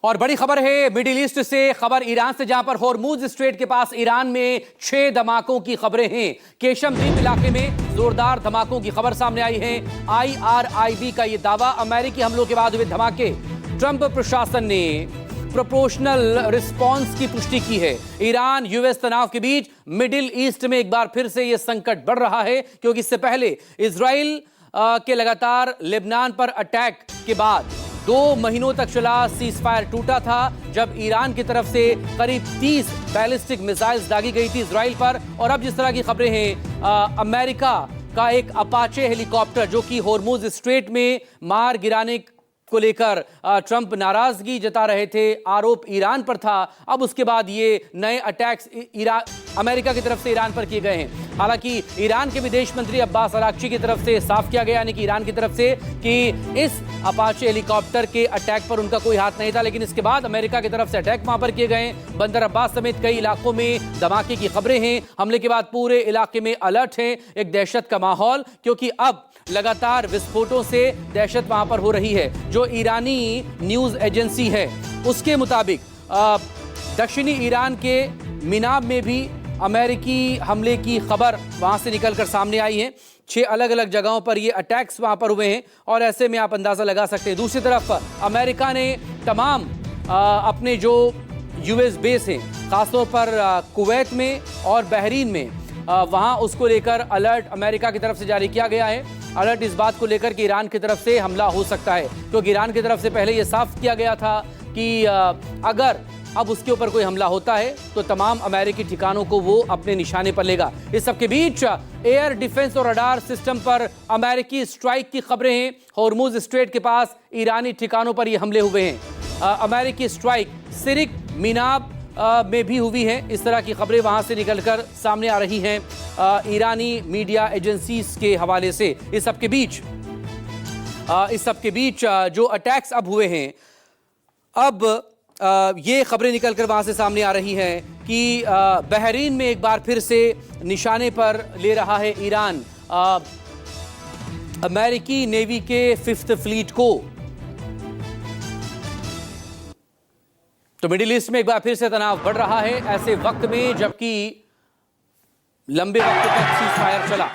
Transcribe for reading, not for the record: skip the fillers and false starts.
और बड़ी खबर है मिडिल ईस्ट से, खबर ईरान से, जहां पर होर्मुज स्ट्रेट के पास ईरान में 6 धमाकों की खबरें हैं। केशम द्वीप इलाके में जोरदार धमाकों की खबर सामने आई है। IRIB का यह दावा, अमेरिकी हमलों के बाद हुए धमाके। ट्रंप प्रशासन ने प्रोपोर्शनल रिस्पांस की पुष्टि की है। ईरान यूएस तनाव के बीच मिडिल ईस्ट में एक बार फिर से यह संकट बढ़ रहा है, क्योंकि इससे पहले इजराइल के लगातार लेबनान पर अटैक के बाद 2 महीनों तक चला सीजफायर टूटा था, जब ईरान की तरफ से करीब 30 बैलिस्टिक मिसाइल्स दागी गई थी इजराइल पर। और अब जिस तरह की खबरें हैं, अमेरिका का एक अपाचे हेलीकॉप्टर जो कि होर्मुज स्ट्रेट में मार गिराने को लेकर ट्रंप नाराजगी जता रहे थे, आरोप ईरान पर था। अब उसके बाद ये नए अटैक्स अमेरिका की तरफ से ईरान पर किए गए हैं। हालांकि ईरान के विदेश मंत्री अब्बास अराक्ची की तरफ से साफ किया गया, यानी कि ईरान की तरफ से, कि इस अपाचे हेलीकॉप्टर के अटैक पर उनका कोई हाथ नहीं था। लेकिन इसके बाद अमेरिका की तरफ से अटैक वहां पर किए गए। बंदर अब्बास समेत कई इलाकों में धमाके की खबरें हैं। हमले के बाद पूरे इलाके में अलर्ट है, एक दहशत का माहौल, क्योंकि अब लगातार विस्फोटों से दहशत वहां पर हो रही है। जो ईरानी न्यूज एजेंसी है उसके मुताबिक दक्षिणी ईरान के मिनाब में भी अमेरिकी हमले की खबर वहां से निकलकर सामने आई है। 6 अलग अलग जगहों पर ये अटैक्स वहां पर हुए हैं, और ऐसे में आप अंदाजा लगा सकते हैं। दूसरी तरफ अमेरिका ने तमाम अपने जो यूएस बेस हैं, खासतौर पर कुवैत में और बहरीन में, वहां उसको लेकर अलर्ट अमेरिका की तरफ से जारी किया गया है। अलर्ट इस बात को लेकर कि ईरान की तरफ से हमला हो सकता है, क्योंकि ईरान की तरफ से पहले यह साफ किया गया था कि अगर अब उसके ऊपर कोई हमला होता है तो तमाम अमेरिकी ठिकानों को वो अपने निशाने पर लेगा। इस सबके बीच एयर डिफेंस और रडार सिस्टम पर अमेरिकी स्ट्राइक की खबरें हैं। होर्मुज स्ट्रेट के पास ईरानी ठिकानों पर ये हमले हुए हैं। अमेरिकी स्ट्राइक सिरिक मिनाब में भी हुई है। इस तरह की खबरें वहां से निकलकर सामने आ रही हैं ईरानी मीडिया एजेंसीज के हवाले से। इस सबके बीच जो अटैक्स अब हुए हैं, अब ये खबरें निकलकर वहां से सामने आ रही हैं कि बहरीन में एक बार फिर से निशाने पर ले रहा है ईरान अमेरिकी नेवी के 5th फ्लीट को। तो मिडिल ईस्ट में एक बार फिर से तनाव बढ़ रहा है ऐसे वक्त में, जबकि लंबे वक्त तक सीजफायर चला।